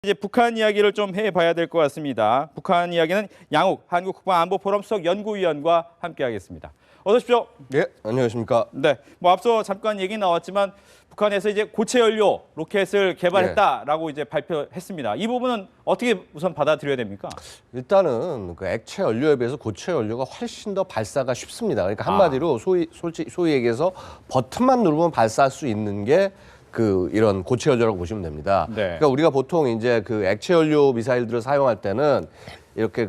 이제 북한 이야기를 좀 해봐야 될 것 같습니다. 북한 이야기는 양욱 한국국방안보포럼 수석 연구위원과 함께하겠습니다. 어서 오십시오. 네, 안녕하십니까. 네, 뭐 앞서 잠깐 얘기 나왔지만 북한에서 이제 고체 연료 로켓을 개발했다라고 이제 발표했습니다. 이 부분은 어떻게 우선 받아들여야 됩니까? 일단은 그 액체 연료에 비해서 고체 연료가 훨씬 더 발사가 쉽습니다. 그러니까 한마디로 소위 얘기해서 버튼만 누르면 발사할 수 있는 게 이런 고체 연료라고 보시면 됩니다. 네. 그러니까 우리가 보통 이제 그 액체 연료 미사일들을 사용할 때는 이렇게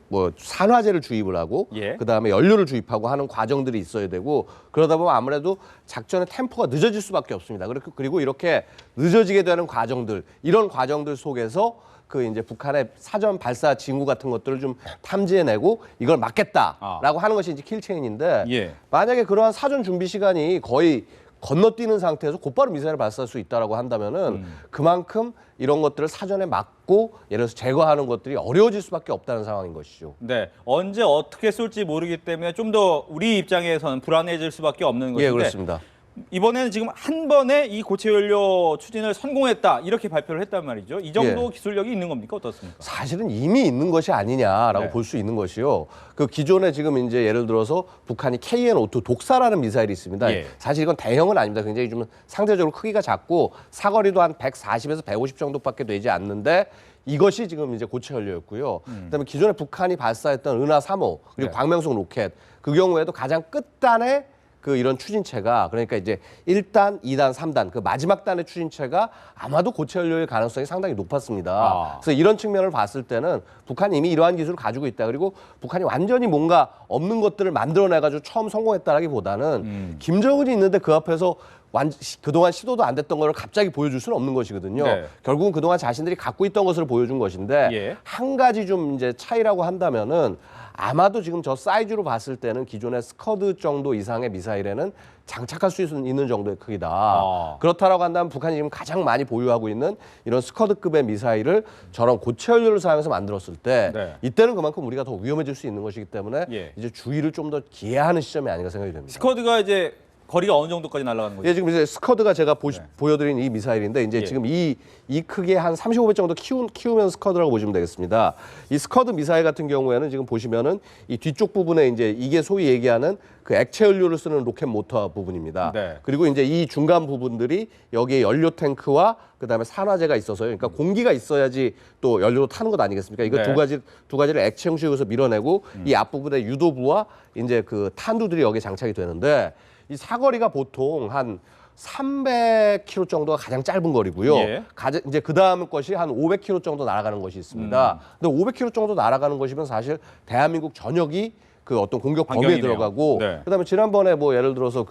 뭐 산화제를 주입을 하고 그다음에 연료를 주입하고 하는 과정들이 있어야 되고 그러다 보면 아무래도 작전의 템포가 늦어질 수밖에 없습니다. 그리고 이렇게 늦어지게 되는 과정들, 이런 과정들 속에서 이제 북한의 사전 발사 징후 같은 것들을 좀 탐지해내고 이걸 막겠다라고 하는 것이 이제 킬체인인데 만약에 그러한 사전 준비 시간이 거의 건너뛰는 상태에서 곧바로 미사일을 발사할 수 있다라고 한다면은 그만큼 이런 것들을 사전에 막고 예를 들어서 제거하는 것들이 어려워질 수밖에 없다는 상황인 것이죠. 네, 언제 어떻게 쏠지 모르기 때문에 좀 더 우리 입장에서는 불안해질 수밖에 없는 것인데. 예, 그렇습니다. 이번에는 지금 한 번에 이 고체 연료 추진을 성공했다 이렇게 발표를 했단 말이죠. 이 정도 기술력이 있는 겁니까? 어떻습니까? 사실은 이미 있는 것이 아니냐라고 볼 수 있는 것이요. 그 기존에 지금 이제 예를 들어서 북한이 KN-52 독사라는 미사일이 있습니다. 사실 이건 대형은 아닙니다. 굉장히 좀 상대적으로 크기가 작고 사거리도 한 140에서 150 정도밖에 되지 않는데 이것이 지금 이제 고체 연료였고요. 그다음에 기존에 북한이 발사했던 은하 3호 그리고 광명성 로켓 그 경우에도 가장 끝단에 이런 추진체가 그러니까 이제 1단, 2단, 3단 그 마지막 단의 추진체가 아마도 고체 연료일 가능성이 상당히 높았습니다. 그래서 이런 측면을 봤을 때는 북한이 이미 이러한 기술을 가지고 있다. 그리고 북한이 완전히 뭔가 없는 것들을 만들어내가지고 처음 성공했다라기보다는 김정은이 있는데 그 앞에서 그동안 시도도 안 됐던 걸 갑자기 보여줄 수는 없는 것이거든요. 결국은 그동안 자신들이 갖고 있던 것을 보여준 것인데 한 가지 좀 이제 차이라고 한다면은 아마도 지금 저 사이즈로 봤을 때는 기존의 스커드 정도 이상의 미사일에는 장착할 수 있는 정도의 크기다. 그렇다라고 한다면 북한이 지금 가장 많이 보유하고 있는 이런 스커드급의 미사일을 저런 고체 연료를 사용해서 만들었을 때 이때는 그만큼 우리가 더 위험해질 수 있는 것이기 때문에 이제 주의를 좀 더 기해야 하는 시점이 아닌가 생각이 됩니다. 스커드가 이제 거리가 어느 정도까지 날아가는 거죠? 예, 지금 이제 스커드가 제가 보여드린 이 미사일인데 이제 지금 이 크기의 한 35배 정도 키우면 스커드라고 보시면 되겠습니다. 이 스커드 미사일 같은 경우에는 지금 보시면은 이 뒤쪽 부분에 이제 이게 소위 얘기하는 그 액체 연료를 쓰는 로켓 모터 부분입니다. 그리고 이제 이 중간 부분들이 여기에 연료 탱크와 그다음에 산화제가 있어서요. 그러니까 공기가 있어야지 또 연료로 타는 것 아니겠습니까? 이거 두 가지를 액체 형식으로 밀어내고 이 앞부분에 유도부와 이제 그 탄두들이 여기에 장착이 되는데 이 사거리가 보통 한 300km 정도가 가장 짧은 거리고요. 이제 그 다음 것이 한 500km 정도 날아가는 것이 있습니다. 근데 500km 정도 날아가는 것이면 사실 대한민국 전역이 어떤 공격 범위에 들어가고, 그다음에 지난번에 뭐 예를 들어서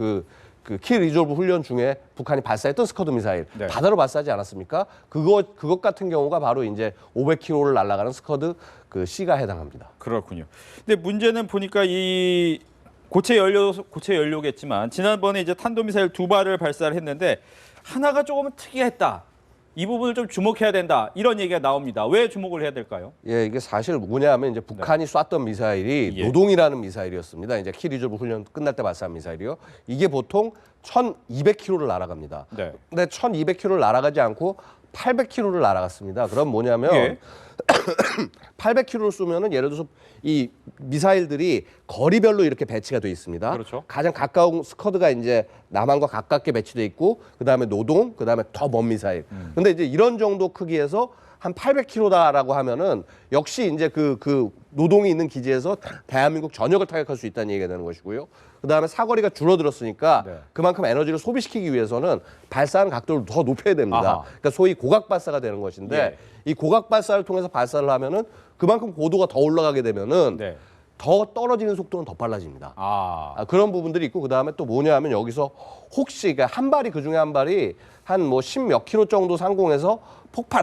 키 리졸브 훈련 중에 북한이 발사했던 스커드 미사일 바다로 발사하지 않았습니까? 그것 같은 경우가 바로 이제 500km를 날아가는 스커드 C가 해당합니다. 그렇군요. 근데 문제는 보니까 이 고체 연료겠지만 지난번에 이제 탄도미사일 2발을 발사를 했는데 하나가 조금 특이했다. 이 부분을 좀 주목해야 된다. 이런 얘기가 나옵니다. 왜 주목을 해야 될까요? 예, 이게 사실 뭐냐면 이제 북한이 쐈던 미사일이 노동이라는 미사일이었습니다. 이제 키 리졸브 훈련 끝날 때 발사한 미사일이요. 이게 보통 1,200km를 날아갑니다. 근데 1,200km를 날아가지 않고 800km를 날아갔습니다. 그럼 뭐냐면 800km를 쏘면은 예를 들어서 이 미사일들이 거리별로 이렇게 배치가 돼 있습니다. 가장 가까운 스커드가 이제 남한과 가깝게 배치돼 있고 그다음에 노동, 그다음에 더 먼 미사일. 근데 이제 이런 정도 크기에서 한 800km다라고 하면은 역시 이제 노동이 있는 기지에서 대한민국 전역을 타격할 수 있다는 얘기가 되는 것이고요. 그다음에 사거리가 줄어들었으니까 그만큼 에너지를 소비시키기 위해서는 발사하는 각도를 더 높여야 됩니다. 그러니까 소위 고각 발사가 되는 것인데 이 고각 발사를 통해서 발사를 하면은 그만큼 고도가 더 올라가게 되면은 더 떨어지는 속도는 더 빨라집니다. 그런 부분들이 있고 그다음에 또 뭐냐면 여기서 혹시 한 발이 그중에 한 발이 한 뭐 10몇 킬로 정도 상공에서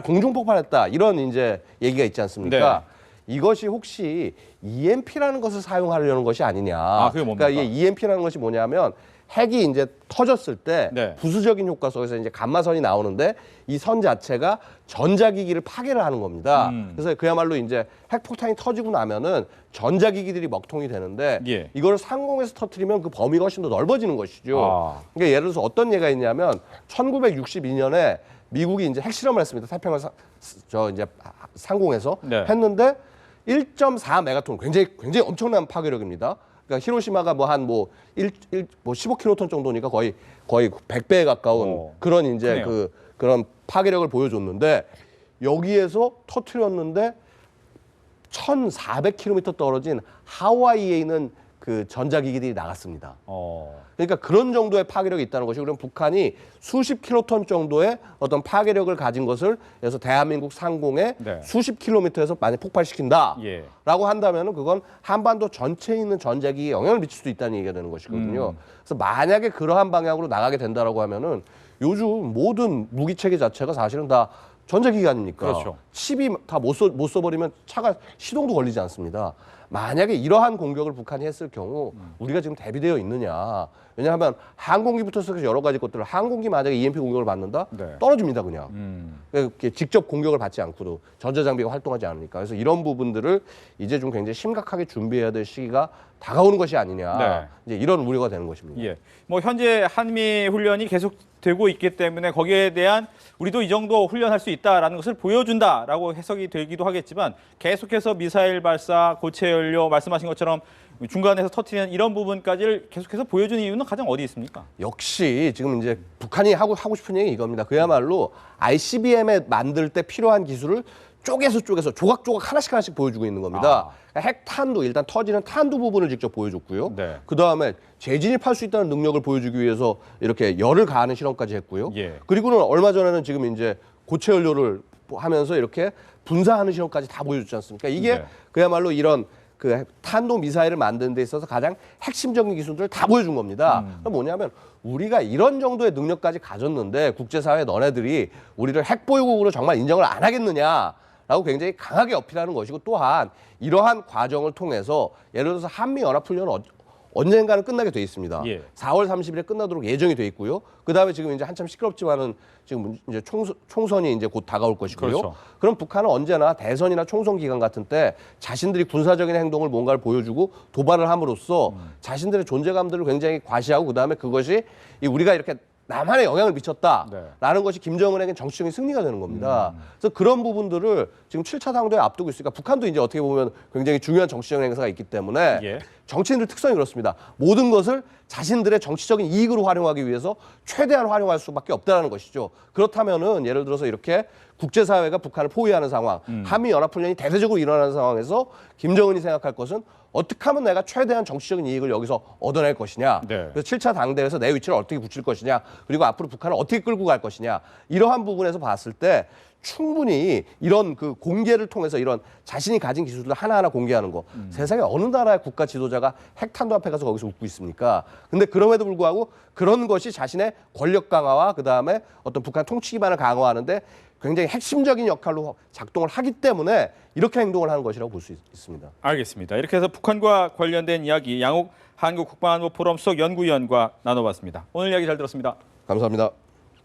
공중 폭발했다 이런 이제 얘기가 있지 않습니까? 이것이 혹시 EMP라는 것을 사용하려는 것이 아니냐. 그게 뭡니까? 그러니까 이 EMP라는 것이 뭐냐면 핵이 이제 터졌을 때 부수적인 효과 속에서 이제 감마선이 나오는데 이 선 자체가 전자기기를 파괴를 하는 겁니다. 그래서 그야말로 이제 핵폭탄이 터지고 나면은 전자기기들이 먹통이 되는데 이걸 상공에서 터뜨리면 그 범위가 훨씬 더 넓어지는 것이죠. 그러니까 예를 들어서 어떤 예가 있냐면 1962년에 미국이 이제 핵실험을 했습니다. 태평양 이제 상공에서 네. 했는데 1.4 메가톤 굉장히 엄청난 파괴력입니다. 그러니까 히로시마가 뭐 15킬로톤 정도니까 거의 100배에 가까운 그런 이제 크네요. 그런 파괴력을 보여줬는데 여기에서 터트렸는데 1,400km 떨어진 하와이에 있는 그 전자기기들이 나갔습니다. 그러니까 그런 정도의 파괴력이 있다는 것이고, 그럼 북한이 수십 킬로톤 정도의 어떤 파괴력을 가진 것을 그래서 대한민국 상공에 네. 수십 킬로미터에서 만약 폭발시킨다라고 예. 한다면은 그건 한반도 전체에 있는 전자기기에 영향을 미칠 수도 있다는 얘기가 되는 것이거든요. 그래서 만약에 그러한 방향으로 나가게 된다라고 하면은 요즘 모든 무기 체계 자체가 사실은 다 전자기기 아닙니까? 그렇죠. 칩이 다 못 써버리면 차가 시동도 걸리지 않습니다. 만약에 이러한 공격을 북한이 했을 경우 우리가 지금 대비되어 있느냐. 왜냐하면 항공기부터 시작해서 여러 가지 것들을 항공기 만약에 EMP 공격을 받는다? 네. 떨어집니다, 그냥. 이렇게 직접 공격을 받지 않고도 전자장비가 활동하지 않으니까. 그래서 이런 부분들을 이제 좀 굉장히 심각하게 준비해야 될 시기가 다가오는 것이 아니냐. 네. 이제 이런 우려가 되는 것입니다. 예. 뭐 현재 한미 훈련이 계속되고 있기 때문에 거기에 대한 우리도 이 정도 훈련할 수 있다라는 것을 보여준다라고 해석이 되기도 하겠지만 계속해서 미사일 발사, 고체 연료 말씀하신 것처럼 중간에서 터트리는 이런 부분까지를 계속해서 보여주는 이유는 가장 어디 있습니까? 역시 지금 이제 북한이 하고 싶은 얘기 이겁니다. 그야말로 ICBM에 만들 때 필요한 기술을 쪼개서 조각조각 하나씩 보여주고 있는 겁니다. 핵탄두, 일단 터지는 탄두 부분을 직접 보여줬고요. 네. 그다음에 재진입할 수 있다는 능력을 보여주기 위해서 이렇게 열을 가하는 실험까지 했고요. 예. 그리고는 얼마 전에는 지금 이제 고체 연료를 하면서 이렇게 분사하는 실험까지 다 보여줬지 않습니까? 이게 네. 그야말로 이런 그 탄도 미사일을 만드는 데 있어서 가장 핵심적인 기술들을 다 보여준 겁니다. 그럼 뭐냐면 우리가 이런 정도의 능력까지 가졌는데 국제사회 너네들이 우리를 핵보유국으로 정말 인정을 안 하겠느냐라고 굉장히 강하게 어필하는 것이고, 또한 이러한 과정을 통해서 예를 들어서 한미연합훈련은 언젠가는 끝나게 돼 있습니다. 예. 4월 30일에 끝나도록 예정이 돼 있고요. 그다음에 지금 이제 한참 시끄럽지만은 지금 이제 총선이 이제 곧 다가올 것이고요. 그렇죠. 그럼 북한은 언제나 대선이나 총선 기간 같은 때 자신들이 군사적인 행동을 뭔가를 보여주고 도발을 함으로써 자신들의 존재감들을 굉장히 과시하고, 그다음에 그것이 우리가 이렇게 남한에 영향을 미쳤다라는 것이 김정은에겐 정치적인 승리가 되는 겁니다. 그래서 그런 부분들을 지금 7차 당대에 앞두고 있으니까 북한도 이제 어떻게 보면 굉장히 중요한 정치적인 행사가 있기 때문에 예. 정치인들 특성이 그렇습니다. 모든 것을 자신들의 정치적인 이익으로 활용하기 위해서 최대한 활용할 수밖에 없다는 것이죠. 그렇다면은 예를 들어서 이렇게 국제사회가 북한을 포위하는 상황, 한미연합훈련이 대대적으로 일어나는 상황에서 김정은이 생각할 것은 어떻게 하면 내가 최대한 정치적인 이익을 여기서 얻어낼 것이냐. 네. 그래서 7차 당대에서 내 위치를 어떻게 굳힐 것이냐. 그리고 앞으로 북한을 어떻게 끌고 갈 것이냐. 이러한 부분에서 봤을 때 충분히 이런 그 공개를 통해서 이런 자신이 가진 기술들 하나하나 공개하는 거. 세상에 어느 나라의 국가 지도자가 핵탄두 앞에 가서 거기서 웃고 있습니까? 근데 그럼에도 불구하고 그런 것이 자신의 권력 강화와 그다음에 어떤 북한 통치 기반을 강화하는데 굉장히 핵심적인 역할로 작동을 하기 때문에 이렇게 행동을 하는 것이라고 볼 수 있습니다. 알겠습니다. 이렇게 해서 북한과 관련된 이야기 양욱 한국국방안보 포럼 수석 연구위원과 나눠봤습니다. 오늘 이야기 잘 들었습니다. 감사합니다.